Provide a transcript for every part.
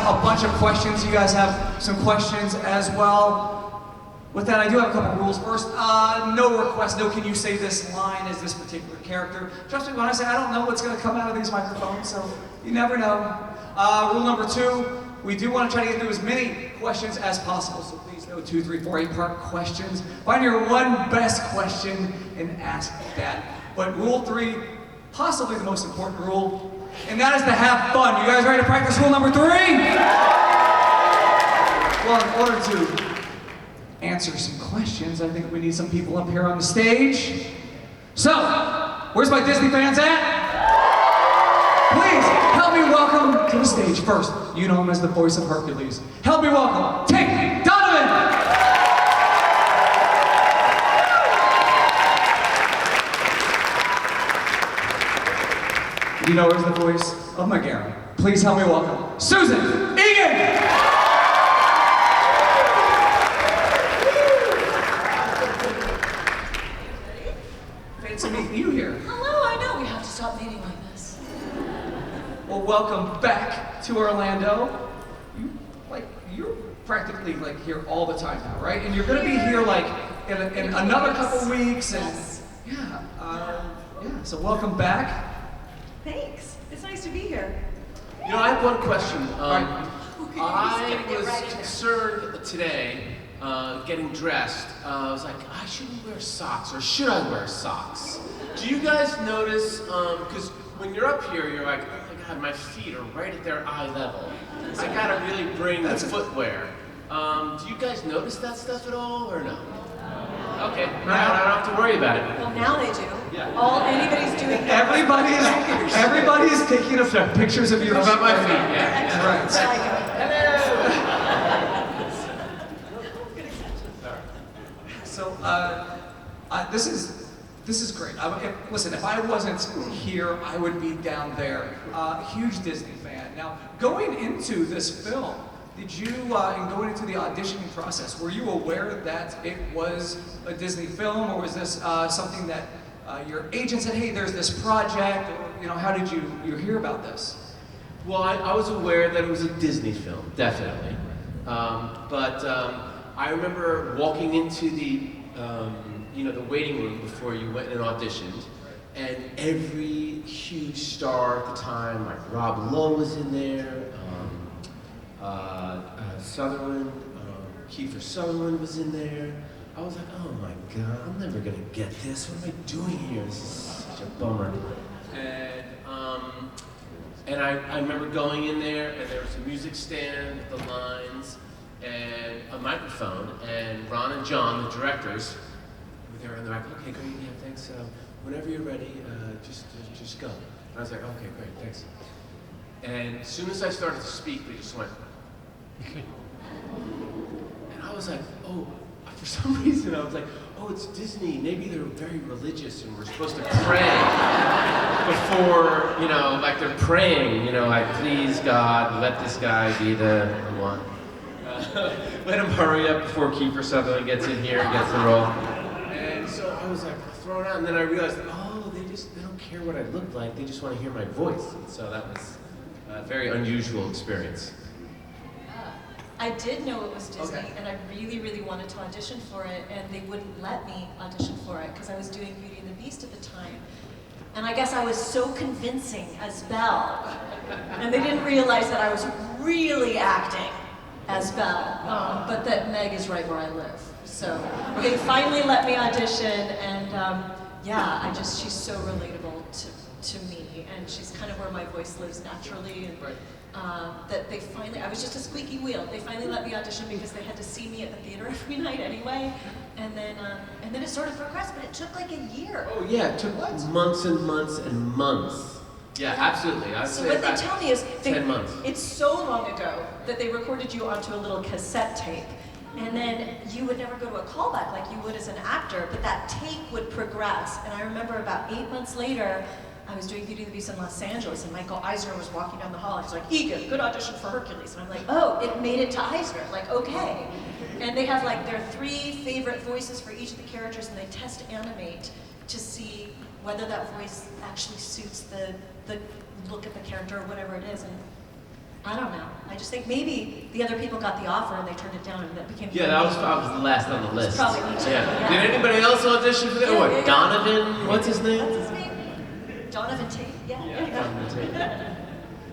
a bunch of questions. You guys have some questions as well. With that, I do have a couple rules. First, no request, no can you say this line as this particular character. Trust me when I say I don't know what's going to come out of these microphones, so you never know. Rule number 2, we do want to try to get through as many questions as possible, so please no 2, 3, 4, 8-part questions. Find your one best question and ask that. But rule 3, possibly the most important rule, and that is to have fun. You guys ready to practice rule number 3? Well, in order to answer some questions, I think we need some people up here on the stage. So, where's my Disney fans at? Please, help me welcome to the stage first. You know him as the voice of Hercules. Help me welcome Tate Donovan! You know her as the voice of McGarry. Please help me welcome Susan Egan! Fancy meeting you here. Hello, I know we have to stop meeting like this. Well, welcome back to Orlando. You're practically here all the time now, right? And you're going to be here in another couple weeks. And yes. Yeah. So welcome back. Thanks. It's nice to be here. You know, I have one question. I was concerned today, getting dressed. I was like, I shouldn't wear socks, or should I wear socks? Do you guys notice, because when you're up here, you're like, oh my God, my feet are right at their eye level. I gotta really bring the footwear. Do you guys notice that stuff at all, or no? Okay, I don't have to worry about it. Well, now they do. Yeah. All anybody's doing. Everybody's taking pictures of you. About my feet, yeah. Right. So, this is great. Listen, if I wasn't here, I would be down there. Huge Disney fan. Now, going into this film, did you, in going into the auditioning process, were you aware that it was a Disney film, or was this something that your agent said, hey, there's this project, or, how did you hear about this? Well, I was aware that it was a Disney film, definitely. But I remember walking into the waiting room before you went and auditioned, and every huge star at the time, like Rob Lowe was in there, Sutherland, Kiefer Sutherland was in there. I was like, oh my God, I'm never gonna get this. What am I doing here? This is such a bummer. And I remember going in there, and there was a music stand with the lines and a microphone, and Ron and John, the directors, were there, and they're like, okay, great, yeah, thanks. Whenever you're ready, just go. And I was like, okay, great, thanks. And as soon as I started to speak, they just went. And I was like, oh, for some reason, I was like, oh, it's Disney. Maybe they're very religious and we're supposed to pray before, like they're praying, like, please, God, let this guy be the one. Let him hurry up before Kiefer Sutherland gets in here and gets the role. And so I was like thrown out, and then I realized, oh, they don't care what I look like. They just want to hear my voice. And so that was a very unusual experience. I did know it was Disney, Okay. and I really, really wanted to audition for it, and they wouldn't let me audition for it because I was doing Beauty and the Beast at the time. And I guess I was so convincing as Belle, and they didn't realize that I was really acting as Belle, but that Meg is right where I live. So they finally let me audition, and she's so relatable to me, and she's kind of where my voice lives naturally, and that they finally, I was just a squeaky wheel. They finally let me audition because they had to see me at the theater every night anyway, and then it sort of progressed, but it took like a year. Oh yeah, it took months and months and months. Yeah, absolutely. I'd So say what they about tell me is 10 months. It's so long ago that they recorded you onto a little cassette tape, and then you would never go to a callback like you would as an actor, but that tape would progress. And I remember about 8 months later, I was doing Beauty and the Beast in Los Angeles, and Michael Eisner was walking down the hall, and he's like, Egan, good audition for Hercules. And I'm like, oh, it made it to Eisner, like, okay. And they have like their 3 favorite voices for each of the characters, and they test animate to see whether that voice actually suits the look of the character or whatever it is. I don't know. I just think maybe the other people got the offer and they turned it down and that became. Yeah, I was the last on the list. Probably me too. Yeah. Did anybody else audition for that? Yeah, What, yeah, yeah. Donovan? What's his name? What's his name? Donovan Tate. Yeah. Donovan Tate.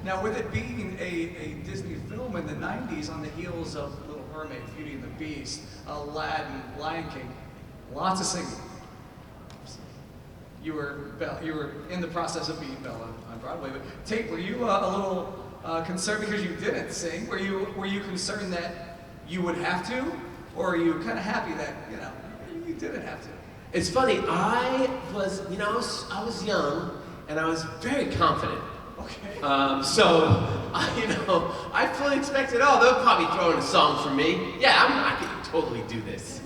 Now, with it being a Disney film in the 90s on the heels of Little Mermaid, Beauty and the Beast, Aladdin, Lion King, lots of singing. You were in the process of being Belle on Broadway, but Tate, were you a little concerned because you didn't sing? Were you concerned that you would have to, or are you kind of happy that you didn't have to? It's funny, I was young and I was very confident. Okay. So I fully expected, they'll probably throw in a song for me. Yeah, I can totally do this.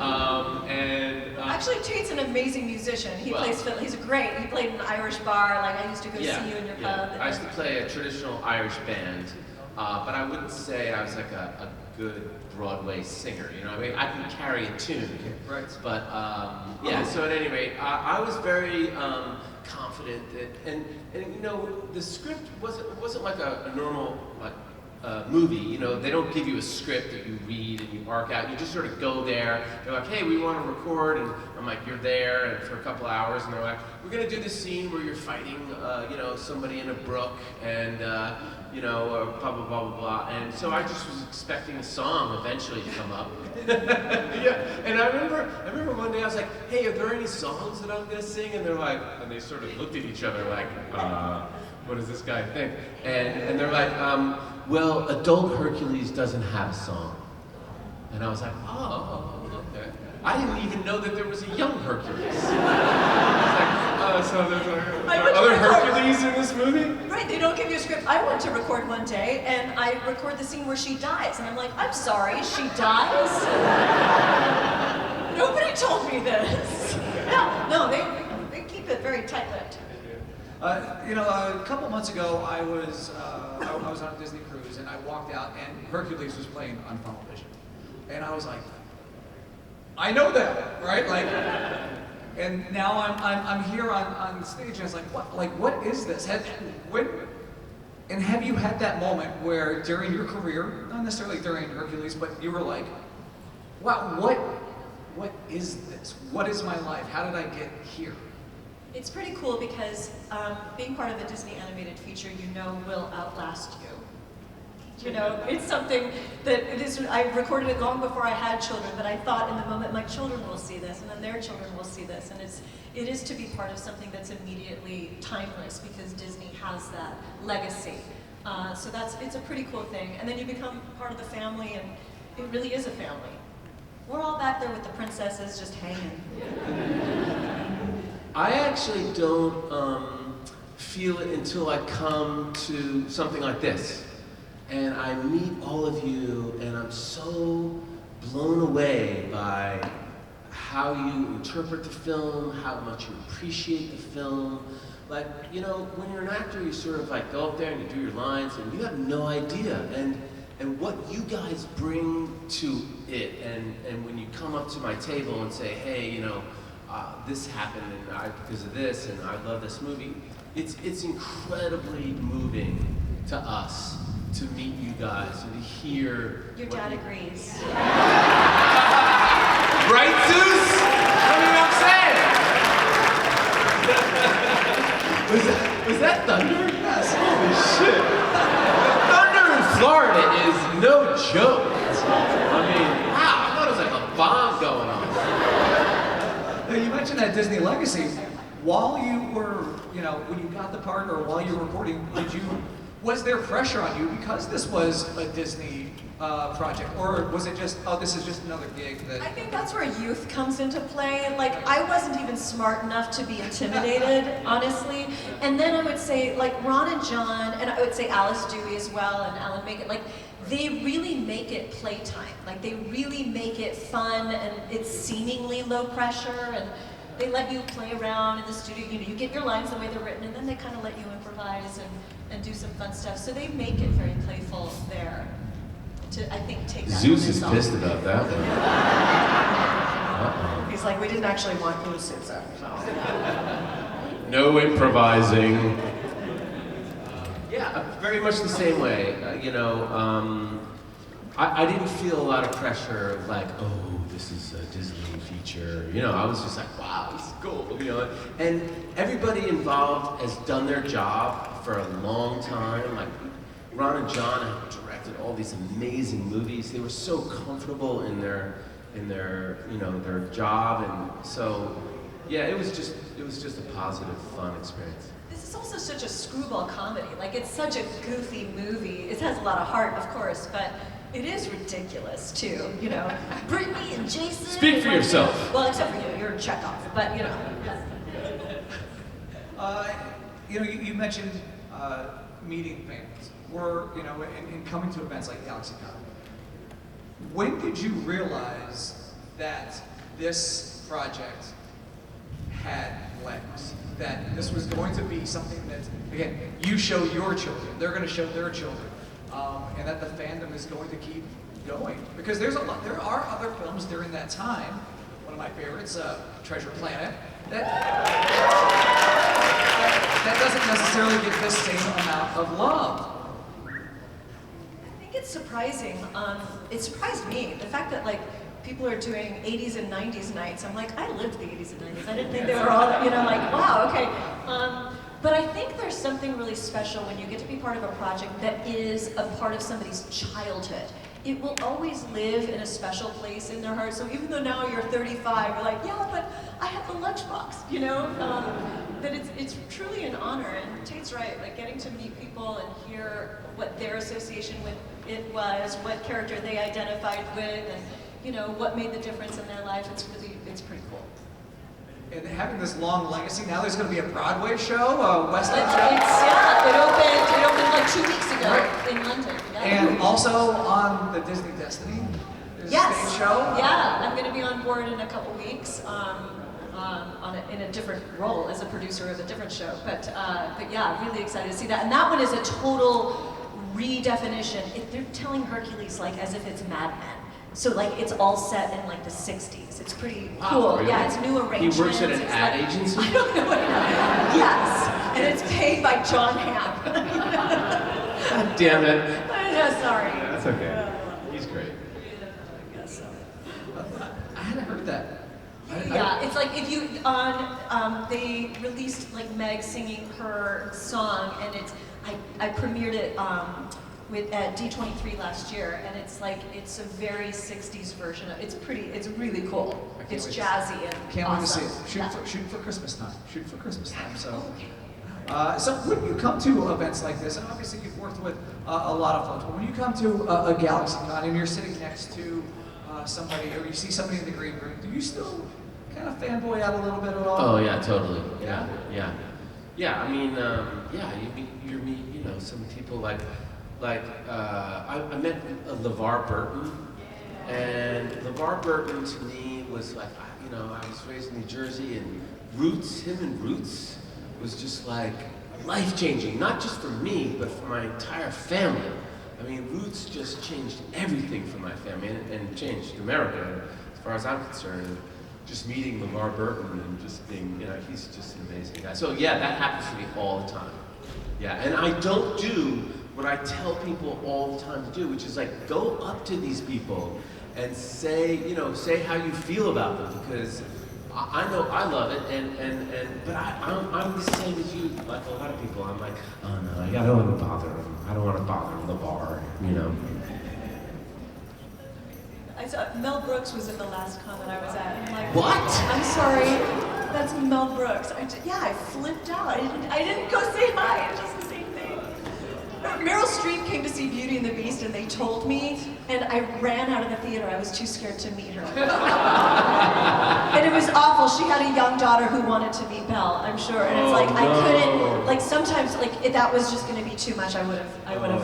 Actually, Tate's an amazing musician. He Well- plays fiddle. He's great. He played in an Irish bar. Like I used to go see you in your pub. I used to play a traditional Irish band, but I wouldn't say I was like a good Broadway singer. You know what I mean? I can carry a tune. Right. But so at any rate, I was very confident that, and the script wasn't like a normal movie. They don't give you a script that you read and you arc out. You just sort of go there. They're like, hey, we want to record, and I'm like, you're there, and for a couple hours, and they're like, we're gonna do this scene where you're fighting, somebody in a brook, and blah blah blah blah blah. And so I just was expecting a song eventually to come up. Yeah, and I remember one day I was like, hey, are there any songs that I'm gonna sing? And they're like, and they sort of looked at each other like, what does this guy think? And they're like, well, adult Hercules doesn't have a song. And I was like, okay. I didn't even know that there was a young Hercules. I was like, so there's other Hercules in this movie? Right, they don't give you a script. I went to record one day, and I record the scene where she dies, and I'm like, I'm sorry, she dies? Nobody told me this. No, they keep it very tight-lipped. A couple months ago, I was on a Disney cruise, and I walked out, and Hercules was playing on Funnel Vision, and I was like, I know that, right? Like, and now I'm here on stage, and it's like, what is this? Have you had that moment where during your career, not necessarily during Hercules, but you were like, wow, what is this? What is my life? How did I get here? It's pretty cool because being part of a Disney animated feature, will outlast you. It's something that I recorded it long before I had children, but I thought in the moment my children will see this, and then their children will see this, and it is to be part of something that's immediately timeless because Disney has that legacy. So it's a pretty cool thing, and then you become part of the family, and it really is a family. We're all back there with the princesses just hanging. I actually don't feel it until I come to something like this. And I meet all of you, and I'm so blown away by how you interpret the film, how much you appreciate the film. Like, when you're an actor, you sort of like go up there and you do your lines, and you have no idea. And what you guys bring to it, and when you come up to my table and say, hey, this happened and because of this, and I love this movie. It's incredibly moving to us to meet you guys and to hear. Your dad agrees. Right, Zeus? Was that thunder? Yes. Holy shit! Thunder in Florida is no joke. I mean, wow! I thought it was like a bomb going on. Now, you mentioned that Disney legacy. While you were, when you got the part, or while you were recording, was there pressure on you because this was a Disney project, or was it just, this is just another gig that? I think that's where youth comes into play. Like, I wasn't even smart enough to be intimidated, honestly. And then I would say, like, Ron and John, and I would say Alice Dewey as well, and Alan Bacon, like, they really make it playtime. Like, they really make it fun, and it's seemingly low pressure, and they let you play around in the studio. You get your lines the way they're written, and then they kind of let you improvise and do some fun stuff. So they make it very playful there. To, I think, take that. Zeus is pissed about that one. He's like, we didn't actually want you to sit there. So. No improvising. Yeah, very much the same way. I didn't feel a lot of pressure of like, oh, this is a Disney feature. I was just like, wow, this is cool. And everybody involved has done their job for a long time. Like Ron and John have directed all these amazing movies. They were so comfortable in their their job, and so yeah, it was just a positive, fun experience. This is also such a screwball comedy. Like, it's such a goofy movie. It has a lot of heart, of course, but it is ridiculous too. Brittany and Jason. Speak for yourself. Well, except for you, you're Chekhov, but You mentioned meeting fans, or and coming to events like GalaxyCon. When did you realize that this project had legs? That this was going to be something that, again, you show your children, they're going to show their children, and that the fandom is going to keep going? Because there are other films during that time. One of my favorites, Treasure Planet, that doesn't necessarily get this same amount of love. I think it's surprising. It surprised me, the fact that people are doing 80s and 90s nights. I'm like, I lived the 80s and 90s. I didn't think they were all, wow, okay. But I think there's something really special when you get to be part of a project that is a part of somebody's childhood. It will always live in a special place in their heart. So even though now you're 35, you're like, yeah, but I have the lunchbox, that it's truly an honor. And Tate's right, getting to meet people and hear what their association with it was, what character they identified with, and what made the difference in their life. It's pretty cool. And having this long legacy, now there's going to be a Broadway show, a West End show. It opened 2 weeks ago in London. Yeah. And also on the Disney Destiny, there's a stage show. Yeah, I'm going to be on board in a couple weeks in a different role as a producer of a different show. But yeah, really excited to see that. And that one is a total redefinition. They're telling Hercules as if it's Mad Men. So it's all set in the 60s. It's pretty cool. Really? Yeah, it's new arrangements. He works at an ad agency? I don't know. Yes, and it's paid by John Hamm. God damn it. Yeah, sorry. That's okay. He's great. I guess so. I hadn't heard that. Yeah, it's if you they released Meg singing her song, and I premiered it at D23 last year, and it's a very 60s version of it's really cool. It's jazzy and Can't awesome. wait to see it. Shoot for Christmas time. Shoot for Christmas time. So. Okay. So when you come to events like this, and obviously you've worked with a lot of folks, but when you come to a GalaxyCon and you're sitting next to somebody, or you see somebody in the green room, do you still kind of fanboy out a little bit at all? Oh yeah, totally. Yeah? Yeah. I mean, you meet some people I met LeVar Burton, and LeVar Burton to me was I was raised in New Jersey, and him and Roots was just life-changing, not just for me, but for my entire family. I mean, Roots just changed everything for my family, and changed America, as far as I'm concerned. Just meeting LeVar Burton and just being, he's just an amazing guy. So yeah, that happens to me all the time. Yeah, and I don't do what I tell people all the time to do, which is go up to these people and say how you feel about them, because I know I love it, but I'm the same as you, like a lot of people. I'm like, oh no, I don't want to bother him. I don't want to bother LeVar, I saw Mel Brooks was at the last con that I was at. I'm like, what? I'm sorry, that's Mel Brooks. I flipped out. I didn't go say hi. It's just the same thing. Meryl Streep came to see Beauty and the Beast, and they told me, and I ran out of the theater. I was too scared to meet her. And it was awful. She had a young daughter who wanted to meet Belle, I'm sure. And it's I couldn't, sometimes, if that was just going to be too much, I would have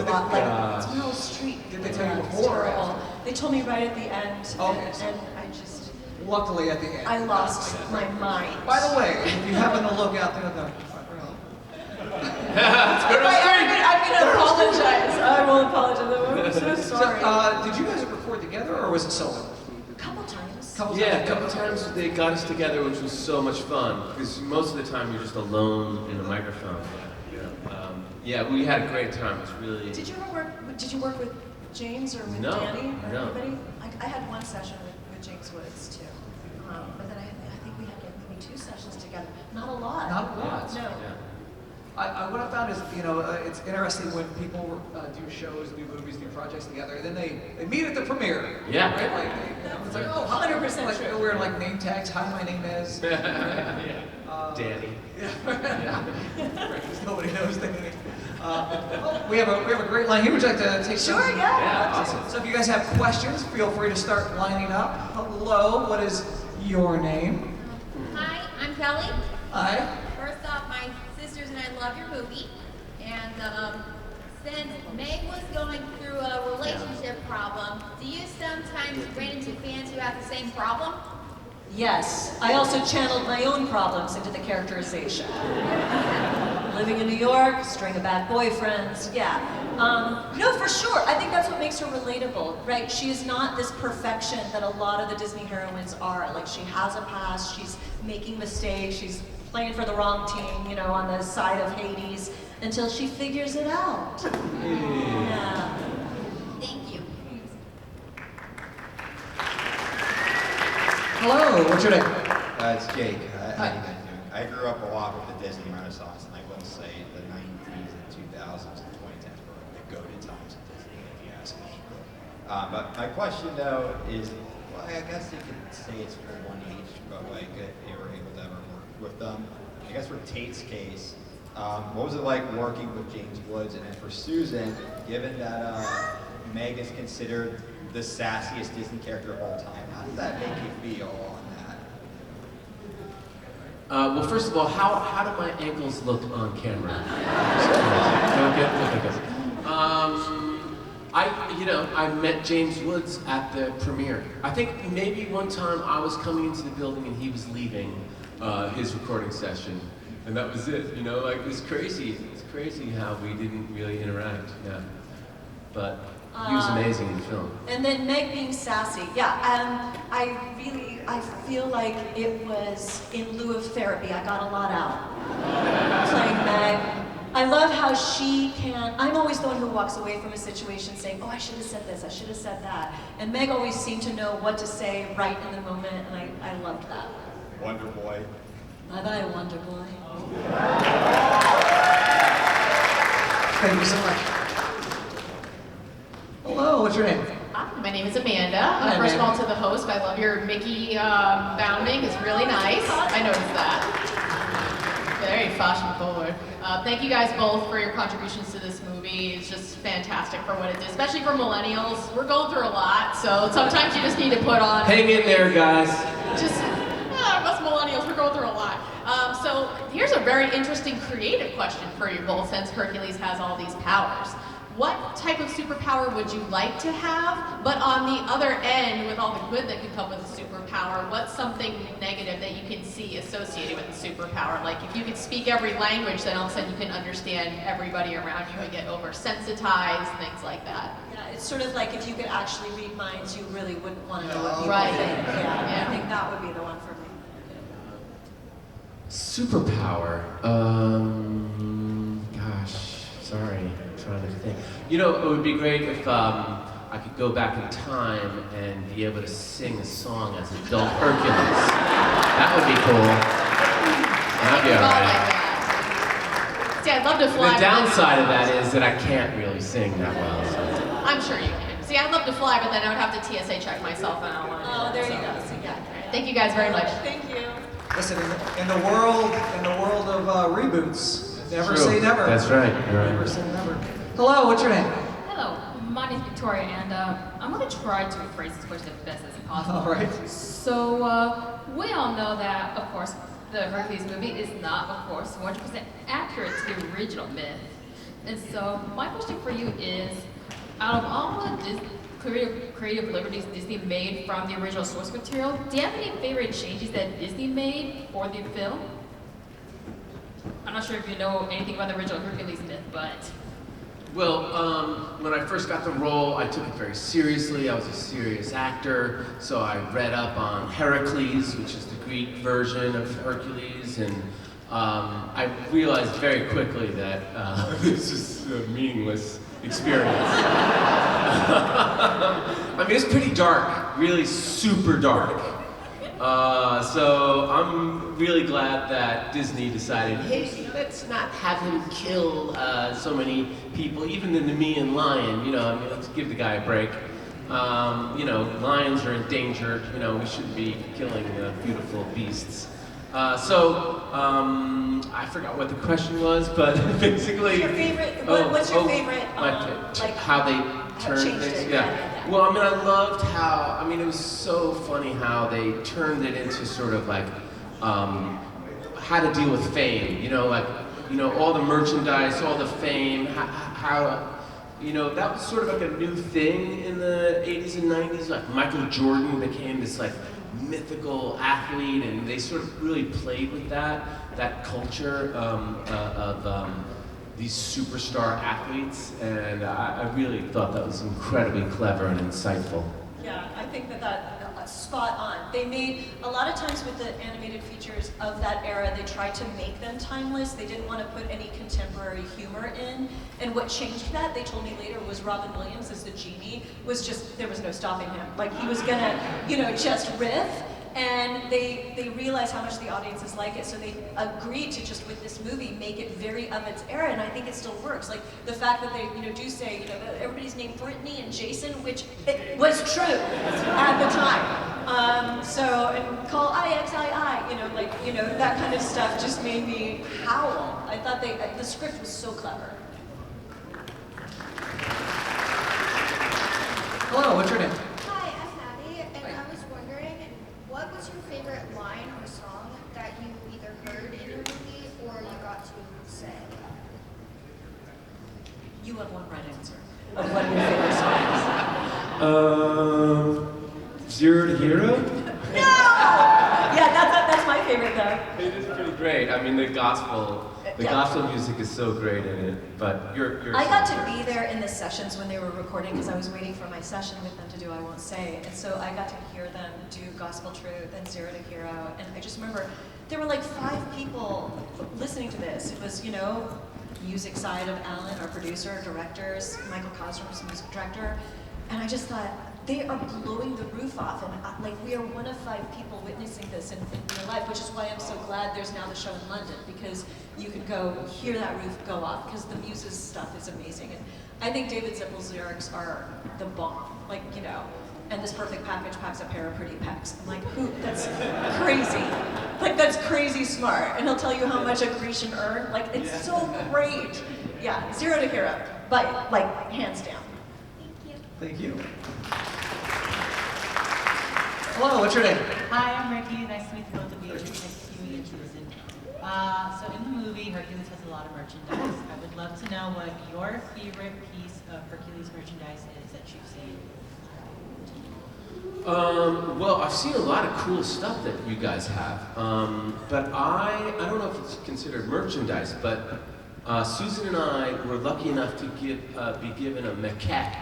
thought, it's Meryl Streep. Did they tell you It's before? terrible. They told me right at the end, Okay, and I just, luckily at the end. I lost my mind. By the way, if you happen to look out there in the I'm going to apologize. I will apologize. I'm so sorry. Did you guys record together, or was it solo? A couple times. Yeah, a couple times they got us together, which was so much fun, because most of the time you're just alone in a microphone. Yeah, we had a great time. It was really. Did you work with James or with No, Danny or no. anybody? I had one session with James Woods too. But then I think we had like maybe 2 sessions together. Not a lot. Not a lot. No. Yeah. What I found is, it's interesting when people do shows, do movies, do projects together, and then they meet at the premiere. Yeah. Right? Like, it's like, oh, hi, 100% like, true. we're like name tags. Hi, my name is. Danny. Yeah. Because nobody knows their name. We have a great line here. Would you like to take some? Sure, yeah. Yeah, awesome. So if you guys have questions, feel free to start lining up. Hello, what is your name? Hi, I'm Kelly. Hi. First off, my sisters and I love your movie. And since Meg was going through a relationship problem, do you sometimes run into fans who have the same problem? Yes. I also channeled my own problems into the characterization. Living in New York, string of bad boyfriends, yeah. No, for sure. I think that's what makes her relatable, right? She is not this perfection that a lot of the Disney heroines are. Like, she has a past, she's making mistakes, she's playing for the wrong team, on the side of Hades, until she figures it out. Yeah. Thank you. Hello, what's your name? It's Jake. How Hi. you guys doing? I grew up a lot with the Disney Renaissance, and I will say the 90s and 2000s and 2010s were the goated times of Disney, if you ask me. But my question, though, is, well, I guess you could say it's for one age, but like, if you were able to ever work with them. I guess for Tate's case, what was it like working with James Woods? And then for Susan, given that Meg is considered the sassiest Disney character of all time, how does that make you feel on that? Well, first of all, how do my ankles look on camera? I met James Woods at the premiere. I think maybe one time I was coming into the building and he was leaving his recording session, and that was it. It was crazy. It's crazy how we didn't really interact. Yeah, but he was amazing in the film. And then Meg being sassy, yeah. I feel like it was in lieu of therapy. I got a lot out playing Meg. I love how I'm always the one who walks away from a situation saying, oh, I should have said this, I should have said that. And Meg always seemed to know what to say right in the moment, and I loved that. Wonder Boy. Bye-bye, Wonder Boy. Thank you so much. Hello, what's your name? Hi, my name is Amanda. Hi, First of all, Amanda. to the host, I love your Mickey bounding. It's really nice. I noticed that. Very fashion forward. Thank you guys both for your contributions to this movie. It's just fantastic for what it did, especially for millennials. We're going through a lot, so sometimes you just need to put on. Hang in there, guys. Us millennials, we're going through a lot. So here's a very interesting creative question for you both, since Hercules has all these powers. What type of superpower would you like to have? But on the other end, with all the good that could come with a superpower, what's something negative that you can see associated with a superpower? Like if you could speak every language, then all of a sudden you can understand everybody around you and get oversensitized, things like that. Yeah, it's sort of like if you could actually read minds, you really wouldn't want to know what people Right. think. Yeah. I think that would be the one for me. Superpower. Gosh, sorry, I'm trying to think. It would be great if I could go back in time and be able to sing a song as adult Hercules. That would be cool. That'd be Think about alright. like that. See, I'd love to fly. The downside of that is that I can't really sing that well. So. I'm sure you can. See, I'd love to fly, but then I would have to TSA check myself and I don't want to. Oh, there you go. So, yeah. Thank you guys very much. Thank you. Listen, in the world of reboots, never True. say never. That's right. You're right. Never say never. Hello, what's your name? Hello, my name is Victoria, and I'm going to try to phrase this question as best as possible. All right. So, we all know that, of course, the Hercules movie is not, of course, 100% accurate to the original myth. And so, my question for you is, out of all the creative liberties Disney made from the original source material, do you have any favorite changes that Disney made for the film? I'm not sure if you know anything about the original Hercules myth, but... Well, when I first got the role, I took it very seriously. I was a serious actor, so I read up on Hercules, which is the Greek version of Hercules, and I realized very quickly that this is a meaningless experience. I mean, it's pretty dark, really super dark. So I'm really glad that Disney decided, hey, let's not have him kill so many people, even the Nemean lion. You know, I mean, let's give the guy a break. You know, lions are endangered. You know, we shouldn't be killing beautiful beasts. I forgot what the question was, but basically. Your favorite? What's your favorite? Like how they turned changed things. it. Yeah. Yeah. Well, I mean, I loved how. I mean, it was so funny how they turned it into sort of like how to deal with fame. You know, like all the merchandise, all the fame. How you know, that was sort of like a new thing in the 80s and 90s. Like Michael Jordan became this like mythical athlete, and they sort of really played with that culture of these superstar athletes, and I really thought that was incredibly clever and insightful. Yeah, I think that's spot on. They made, a lot of times with the animated features of that era, they tried to make them timeless. They didn't want to put any contemporary humor in. And what changed that, they told me later, was Robin Williams as the genie was just, there was no stopping him. Like he was gonna, just riff. And they realized how much the audiences like it, so they agreed to just, with this movie, make it very of its era, and I think it still works. Like the fact that they, do say, that everybody's named Brittany and Jason, which it was true at the time. And call IXII, that kind of stuff just made me howl. I thought the script was so clever. Hello, what's your name? Hi, I'm Maddie, and I was wondering, what was your favorite line or song that you either heard in a movie or you got to say? You have one right answer of what your favorite song is. Zero to Hero? No! Yeah, that's my favorite though. It is pretty great. I mean, the gospel music is so great in it. But you're. I got to be there in the sessions when they were recording because I was waiting for my session with them to do I Won't Say, and so I got to hear them do Gospel Truth and Zero to Hero, and I just remember there were like 5 people listening to this. It was music side of Alan, our producer, directors, Michael Cosgrim's music director, and I just thought, they are blowing the roof off, and we are one of 5 people witnessing this in real life, which is why I'm so glad there's now the show in London, because you can go hear that roof go off, because the Muses stuff is amazing. And I think David Zippel's lyrics are the bomb, and this perfect package packs a pair of pretty pecs. I'm like, that's crazy. That's crazy smart. And he'll tell you how much a Grecian earned. It's so great. Yeah, Zero to Hero, but hands down. Thank you. Hello, what's your name? Hi, I'm Ricky. Nice to meet both of you. Nice to meet you, Susan. So in the movie, Hercules has a lot of merchandise. I would love to know what your favorite piece of Hercules merchandise is that you've seen. Well, I've seen a lot of cool stuff that you guys have, but I don't know if it's considered merchandise, but Susan and I were lucky enough to be given a maquette,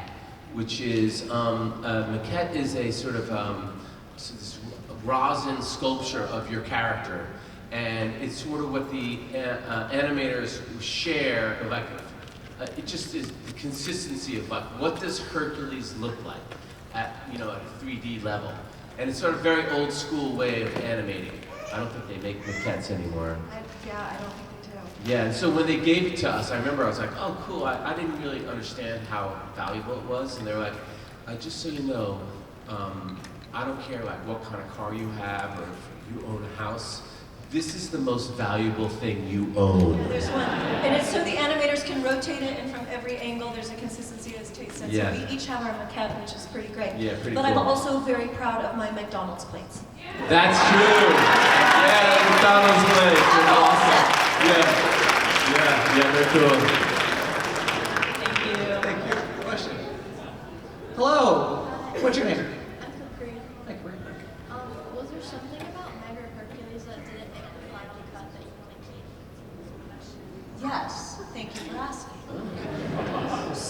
which is a maquette is a sort of this rosin sculpture of your character, and it's sort of what the animators share. It just is the consistency of what does Hercules look like at a 3D level, and it's sort of very old school way of animating. I don't think they make maquettes anymore. I don't think they do. Yeah, and so when they gave it to us, I remember I was like, oh, cool. I didn't really understand how valuable it was, and they were like, just so you know, I don't care what kind of car you have or if you own a house. This is the most valuable thing you own. Yeah, there's one, and it's so the animators can rotate it, and from every angle, there's a consistency as Tate said. Yeah. So we each have our maquette, which is pretty great. Yeah, pretty But cool. I'm also very proud of my McDonald's plates. That's true. Yeah, the McDonald's plates. They're awesome. Yeah, they're cool. Thank you. Thank you. Question. Hello, what's your name? I'm Capri. Hi, Corey. Was there something about Meg or Hercules that didn't make the final cut that you want to keep? Yes, thank you for asking.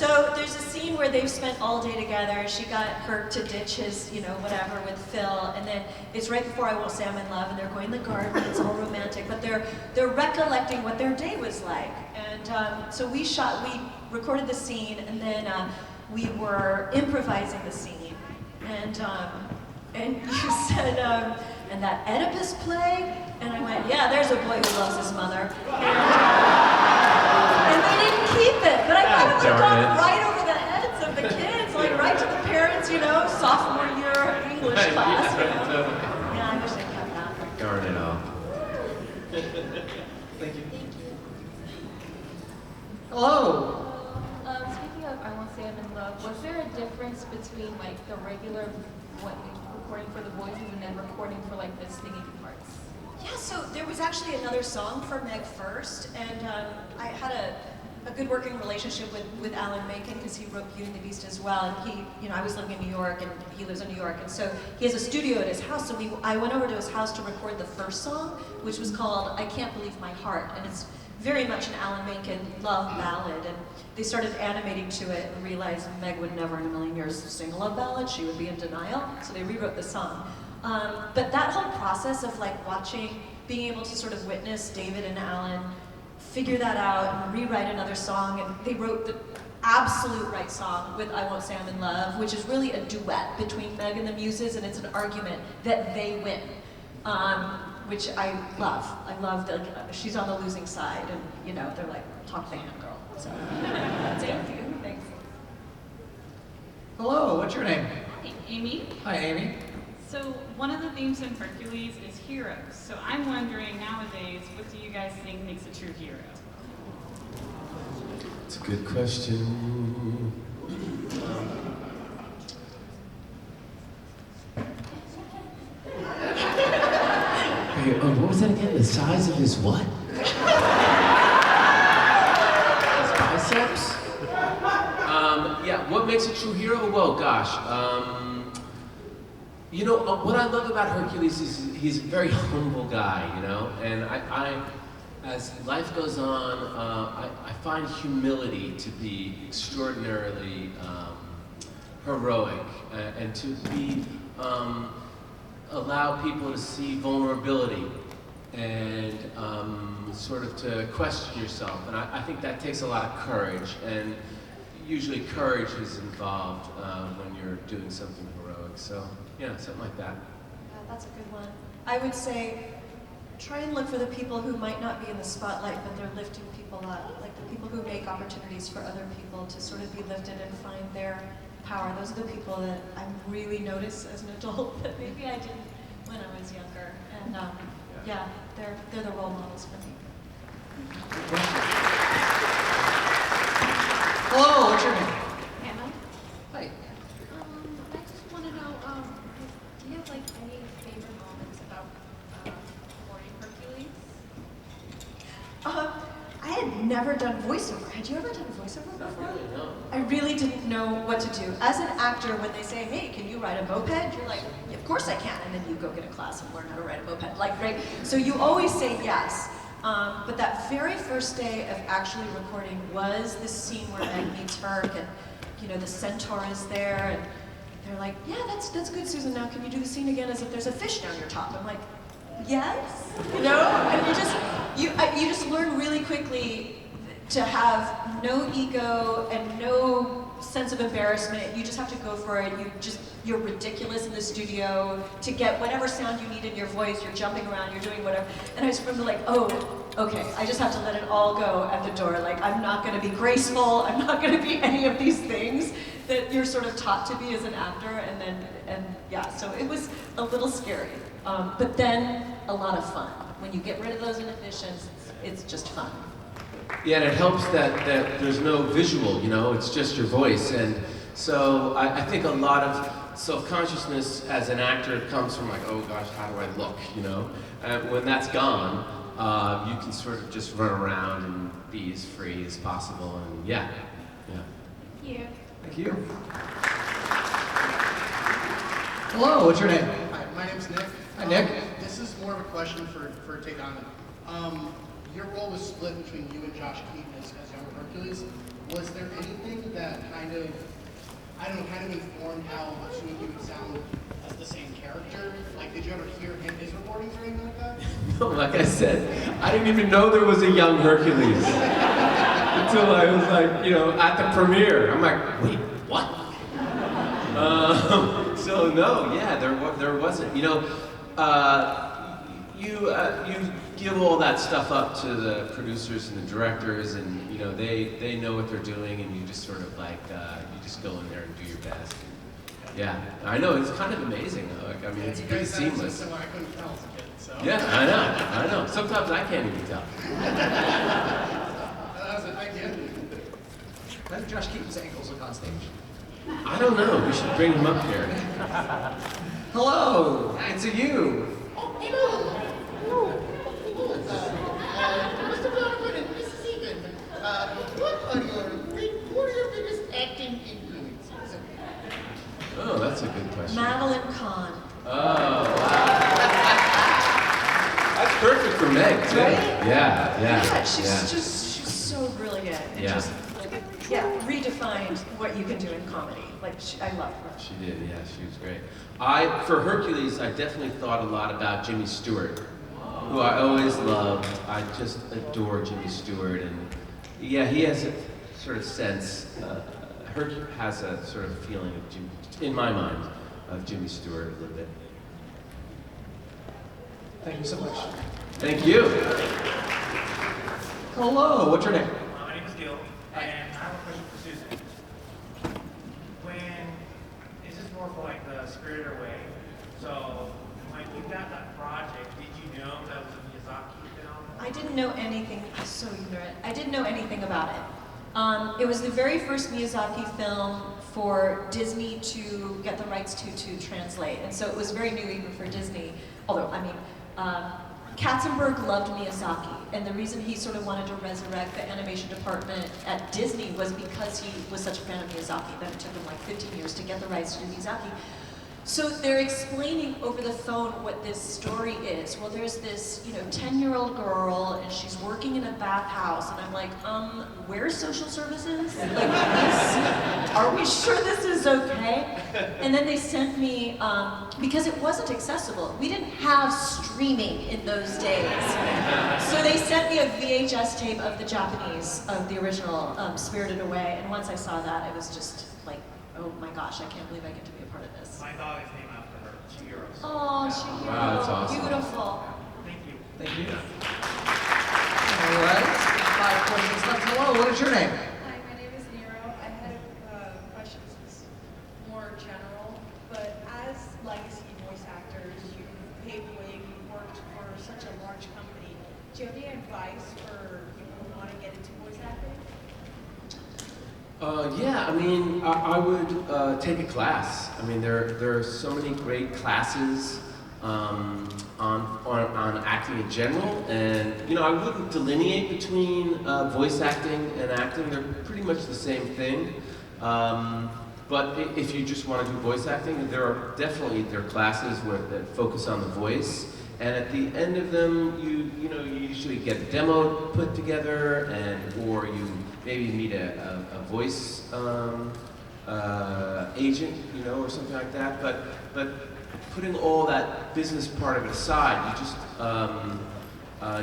So there's a scene where they've spent all day together. She got Herc to ditch his, whatever with Phil, and then it's right before I Won't Say I'm in Love, and they're going in the garden. It's all romantic, but they're recollecting what their day was like. And so we recorded the scene, and then we were improvising the scene. And you said, and that Oedipus play, and I went, yeah, there's a boy who loves his mother. And they didn't keep it, but I thought it would have gone right over the heads of the kids, like right to the parents, sophomore year English class. Yeah, I wish they kept that. Darn it all. Thank you. Thank you. Hello. Speaking of I Won't Say I'm in Love, was there a difference between like the regular recording for the voices and then recording for like the singing parts? Yeah, so there was actually another song for Meg first, and I had a good working relationship with Alan Menken because he wrote Beauty and the Beast as well. And he, I was living in New York, and he lives in New York, and so he has a studio at his house. So I went over to his house to record the first song, which was called "I Can't Believe My Heart," and it's very much an Alan Menken love ballad. And they started animating to it and realized Meg would never in a million years sing a love ballad. She would be in denial. So they rewrote the song. But that whole process of like being able to sort of witness David and Alan figure that out and rewrite another song, and they wrote the absolute right song with I Won't Say I'm in Love, which is really a duet between Meg and the Muses, and it's an argument that they win, which I love. I love that she's on the losing side, and they're like, talk to the hand girl. So thank you. Thanks. Hello, what's your name? Hi, Amy. Hi, Amy. So one of the themes in Hercules is heroes. So I'm wondering nowadays, what do you guys think makes a true hero? It's a good question. Hey, what was that again? The size of his what? His biceps? Yeah, what makes a true hero? Well, gosh. What I love about Hercules is he's a very humble guy, and I as life goes on, I find humility to be extraordinarily heroic, and to be, allow people to see vulnerability and sort of to question yourself. And I think that takes a lot of courage, and usually courage is involved when you're doing something heroic. So, yeah, something like that. Yeah, that's a good one. I would say, try and look for the people who might not be in the spotlight, but they're lifting people up. Like the people who make opportunities for other people to sort of be lifted and find their power. Those are the people that I really notice as an adult that maybe I didn't when I was younger. And yeah, they're the role models for me. Hello, what's your name? Emma? Hi. I just want to know, do you have like any favorite moments about recording Hercules? I had never done voiceover. Had you ever done voiceover before? No. I really didn't know what to do. As an actor, when they say, hey, can you ride a moped? You're like, yeah, of course I can. And then you go get a class and learn how to ride a moped. Like, right? So you always say yes. But that very first day of actually recording was this scene where Meg meets Herc, and the centaur is there, and they're like, yeah, that's good, Susan. Now can you do the scene again as if there's a fish down your top? I'm like, yes, and you just learn really quickly to have no ego and no sense of embarrassment. You just have to go for it. You're ridiculous in the studio to get whatever sound you need in your voice. You're jumping around, you're doing whatever. And I just remember like, oh, okay, I just have to let it all go at the door. Like, I'm not gonna be graceful, I'm not gonna be any of these things that you're sort of taught to be as an actor, and yeah, so it was a little scary. But then a lot of fun. When you get rid of those inhibitions, it's just fun. Yeah, and it helps that there's no visual, it's just your voice. And so I think a lot of self-consciousness as an actor comes from like, oh gosh, how do I look, And when that's gone, you can sort of just run around and be as free as possible, and yeah. Thank you. Thank you. Hello, what's your name? Hi, my name's Nick. Hi, Nick. This is more of a question for Tate Donovan. Your role was split between you and Josh Keaton as younger Hercules. was there anything that kind of, I don't know, kind of informed how much you would sound as the same character? Like, did you ever hear his recordings or anything like that? No, like I said, I didn't even know there was a young Hercules until I was like, at the premiere. I'm like, wait, what? So no, yeah, there wasn't. You give all that stuff up to the producers and the directors, and they know what they're doing, and you just sort of like you just go in there and do your best. Yeah, I know, it's kind of amazing. Like, I mean, it's pretty seamless. So I couldn't tell as a kid, so. Yeah, I know. Sometimes I can't even tell. That was it, thank you. How do Josh Keaton's ankles look on stage? I don't know. We should bring him up here. Hello, it's a you. Oh, hello. Mr. Donovan and Mrs. Egan, what are your biggest acting influences? Oh, that's a good question. Madeline Kahn. Oh, wow. That's perfect for Meg, too. Right? Yeah. She's so brilliant. And Yeah. just, redefined what you can do in comedy. Like, I love her. She did, yeah, she was great. For Hercules, I definitely thought a lot about Jimmy Stewart, who I always loved. I just adore Jimmy Stewart, and yeah, he has a sort of sense, Herc has a sort of feeling of in my mind, of Jimmy Stewart a little bit. Thank you so much. Thank you. Hello, what's your name? My name is Gil, and I have a question for Susan. Is this more for like the Spirited Away? So when you got that project, did you know that was a Miyazaki film? I didn't know anything. I'm so ignorant. I didn't know anything about it. It was the very first Miyazaki film for Disney to get the rights to translate, and so it was very new even for Disney. Although, I mean, Katzenberg loved Miyazaki, and the reason he sort of wanted to resurrect the animation department at Disney was because he was such a fan of Miyazaki that it took him like 15 years to get the rights to Miyazaki. So they're explaining over the phone what this story is. Well, there's this, 10-year-old girl, and she's working in a bathhouse, and I'm like, where's social services? Like, are we sure this is okay? And then they sent me, because it wasn't accessible. We didn't have streaming in those days. So they sent me a VHS tape of the Japanese, of the original Spirited Away, and once I saw that, it was just like, oh my gosh, I can't believe I get to be a part of this. My dog is named after her, Chihiro. Oh, Chihiro. Wow, that's awesome. Beautiful. Thank you. Thank you. All right, 5 questions left. Hello, what is your name? Hi, my name is Nero. I had questions that's more general, but as legacy voice actors, you paved the way, you worked for such a large company. Do you have any advice for people who want to get into voice acting? Yeah, I mean, I would take a class. I mean, there are so many great classes on acting in general, and I wouldn't delineate between voice acting and acting. They're pretty much the same thing. But if you just want to do voice acting, there are classes that focus on the voice, and at the end of them, you usually get a demo put together, or you maybe meet a voice agent, or something like that. But putting all that business part of it aside, you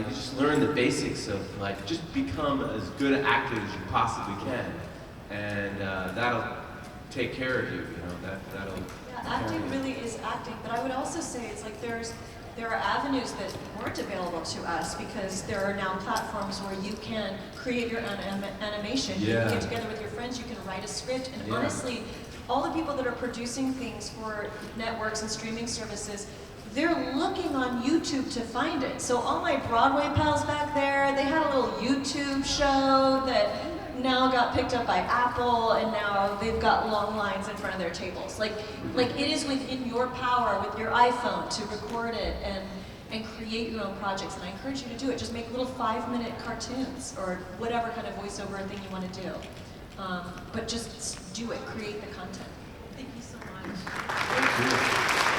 just learn the basics of just become as good an actor as you possibly can, and that'll take care of you. That'll. Yeah, acting really is acting, but I would also say it's like there are avenues that weren't available to us because there are now platforms where you can create your own animation. You can get together with your friends, you can write a script, and honestly, all the people that are producing things for networks and streaming services, they're looking on YouTube to find it. So all my Broadway pals back there, they had a little YouTube show that now got picked up by Apple, and now they've got long lines in front of their tables. Like it is within your power with your iPhone to record it and create your own projects. And I encourage you to do it. Just make little 5-minute cartoons or whatever kind of voiceover thing you want to do. But just do it. Create the content. Thank you so much.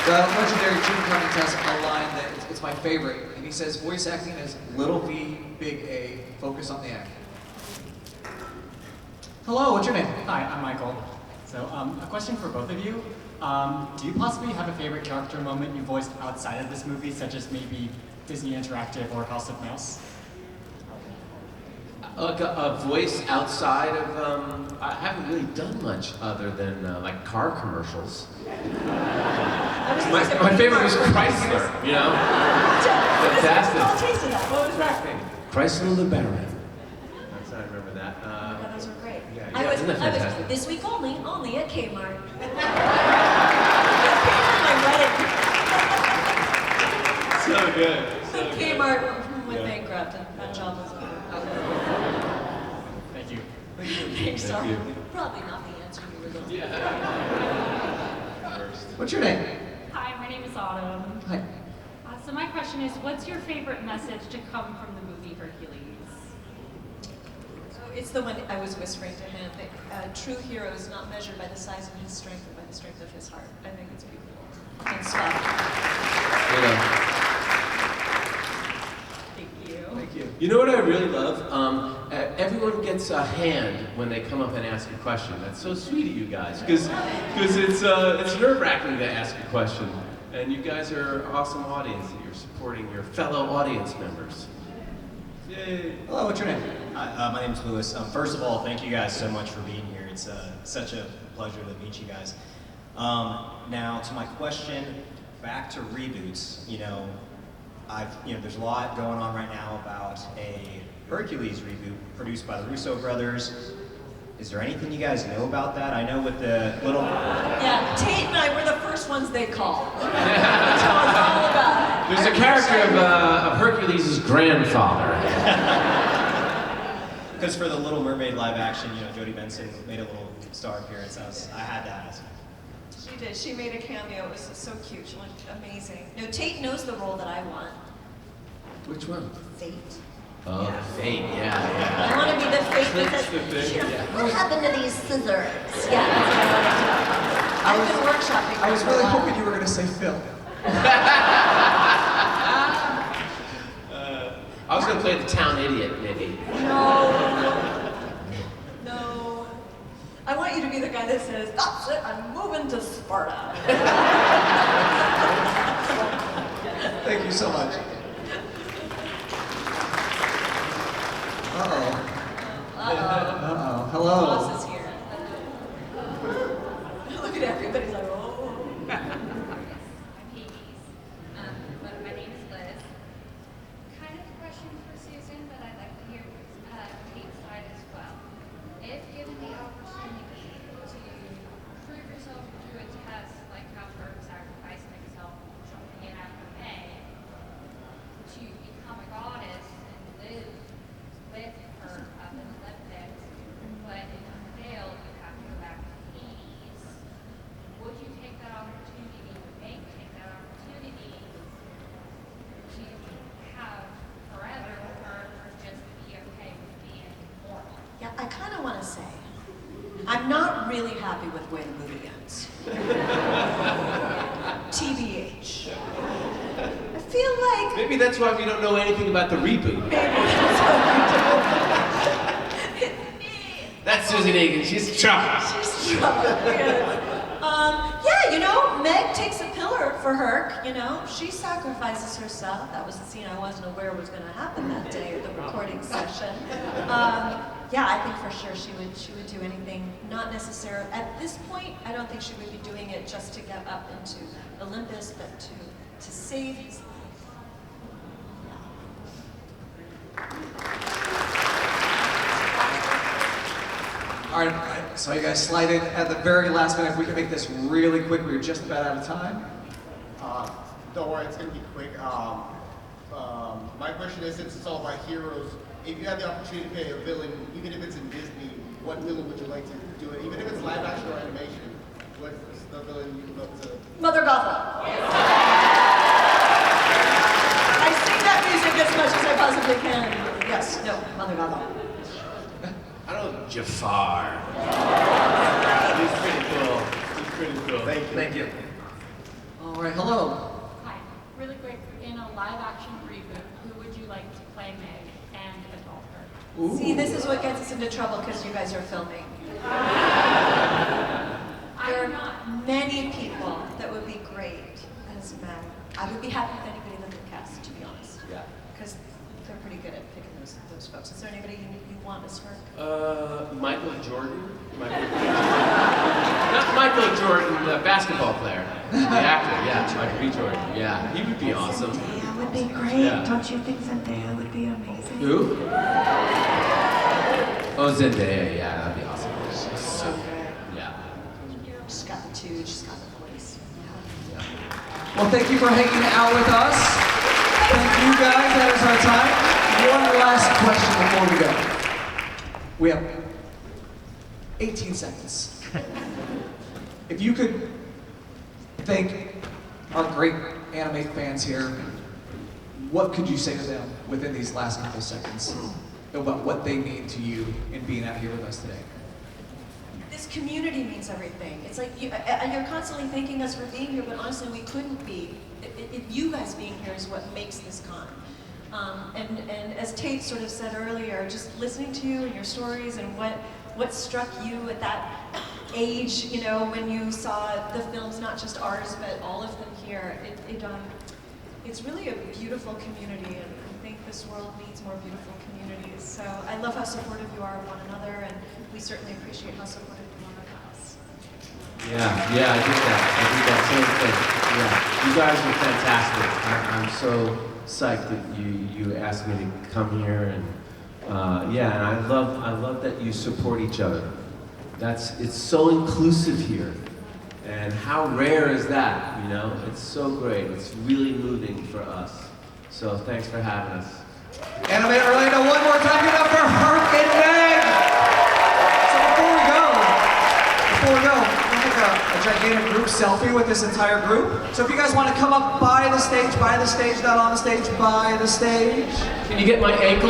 The legendary Jim Cummings has a line that it's my favorite, and he says, voice acting is little V, big A, focus on the acting. Hello, what's your name? Hi, I'm Michael. So, a question for both of you. Do you possibly have a favorite character moment you voiced outside of this movie, such as maybe Disney Interactive or House of Mouse? Like a voice outside of, I haven't really done much other than like car commercials. My favorite was Chrysler, you know? Fantastic. I'll taste of that. What was that? Chrysler LeBaron. That's how I remember that. Yeah, those were great. Yeah, I isn't that was fantastic? this week only at Kmart. My wedding. So good. So good. Kmart went bankrupt and that job was over. Thank you. Thanks, Thank you. Probably not the answer you were looking for. What's your name? Hi, my name is Autumn. Hi. So my question is, what's your favorite message to come from the movie Hercules? So it's the one I was whispering to him. That, true hero is not measured by the size of his strength, but by the strength of his heart. I think it's beautiful. And spot Thank you. Thank you. You know what I really love? Everyone gets a hand when they come up and ask a question. That's so sweet of you guys, because it's nerve-wracking to ask a question, and you guys are an awesome audience. That you're supporting your fellow audience members. Yay! Hello, what's your name? Hi, my name is Lewis. First of all, thank you guys so much for being here. It's such a pleasure to meet you guys. Now, to my question, back to reboots. There's a lot going on right now about a Hercules reboot produced by the Russo brothers. Is there anything you guys know about that? I know with the little... Yeah, Tate and I were the first ones they called. Tell us all about it. There's a character of Hercules' grandfather. Because for the Little Mermaid live action, Jodie Benson made a little star appearance. I had to ask. She did. She made a cameo. It was so cute. She looked amazing. No, Tate knows the role that I want. Which one? Fate. Oh, Yeah. Fate, yeah. I want to be the fate Trick's that the says, thing, yeah. what happened to these scissors? Yeah, that's what I want to do. I've been workshopping. I was really hoping you were going to say Phil. I was going to play the town idiot, maybe. No. I want you to be the guy that says, that's it, I'm moving to Sparta. Thank you so much. Uh-oh. Uh-oh. Hello. Boss is here. Look at everybody's like, oh. I'm Hades, but my name is Liz. Kind of a question for Susan, but I'd like to hear Kate's side as well. If given the opportunity to prove yourself through a test, like how Herc sacrificing himself, jumping in after May, to become a goddess and live with her up in the Olympics, but if you fail, you have to go back to Hades. Would you take that opportunity, take that opportunity to have forever with her, or just be okay with being mortal? Yeah, I kind of want to say, I'm not really happy with the way the movie ends. TBH. I feel like Maybe that's why we don't know anything about the reboot. That's Susan Egan. She's trouble. She's trouble. Yeah, Meg takes a pillar for Herc. She sacrifices herself. That was the scene I wasn't aware was going to happen that day at the recording session. Yeah, I think for sure she would do anything. Not necessarily at this point. I don't think she would be doing it just to get up into Olympus, but to save his life. All right, I saw you guys slide in at the very last minute. If we can make this really quick, we're just about out of time. Don't worry, it's going to be quick. My question is, since it's all about heroes, if you had the opportunity to play a villain, even if it's in Disney, what villain would you like to do it? Even if it's live action or animation, what's the villain you would love to... Mother Gothel. I sing that music as much as I possibly can. Yes, no, Mother Gothel. I don't know, Jafar. He's pretty cool. He's pretty cool. Thank you. All right, hello. Hi, really quick, in a live-action reboot, who would you like to play Meg and adult her? See, this is what gets us into trouble because you guys are filming. There are many people that would be great as men. I would be happy with anybody that they cast, to be honest. Yeah. Because they're pretty good at picking those folks. Is there anybody you want as Herc? Michael Jordan? Not Michael Jordan, the basketball player. The actor, yeah, Michael B. Jordan. Yeah, he would be awesome. Zendaya would be great. Yeah. Don't you think Zendaya would be amazing? Who? Oh, Zendaya, yeah, that'd be awesome. She's so good. Yeah. She's got the tude, she's got the voice. Yeah. Well, thank you for hanging out with us. Thank you guys. That is our time. One last question before we go. We have 18 seconds. If you could thank our great anime fans here, what could you say to them within these last couple seconds about what they mean to you in being out here with us today? This community means everything. It's like you're constantly thanking us for being here, but honestly, we couldn't be. You guys being here is what makes this con. And as Tate sort of said earlier, just listening to you and your stories and what struck you at that age, you know, when you saw the films, not just ours, but all of them here, it's really a beautiful community, and I think this world needs more beautiful communities. So I love how supportive you are of one another, and we certainly appreciate how supportive you are of us. Yeah, I did that same thing. Yeah, you guys were fantastic. I'm so psyched that you asked me to come here, and yeah, and I love that you support each other. It's so inclusive here, and how rare is that? You know, it's so great. It's really moving for us. So thanks for having us. Anime Orlando, one more time, give it up for Herc and Meg! So before we go, we'll take a gigantic group selfie with this entire group. So if you guys want to come up by the stage, not on the stage, by the stage. Can you get my ankle?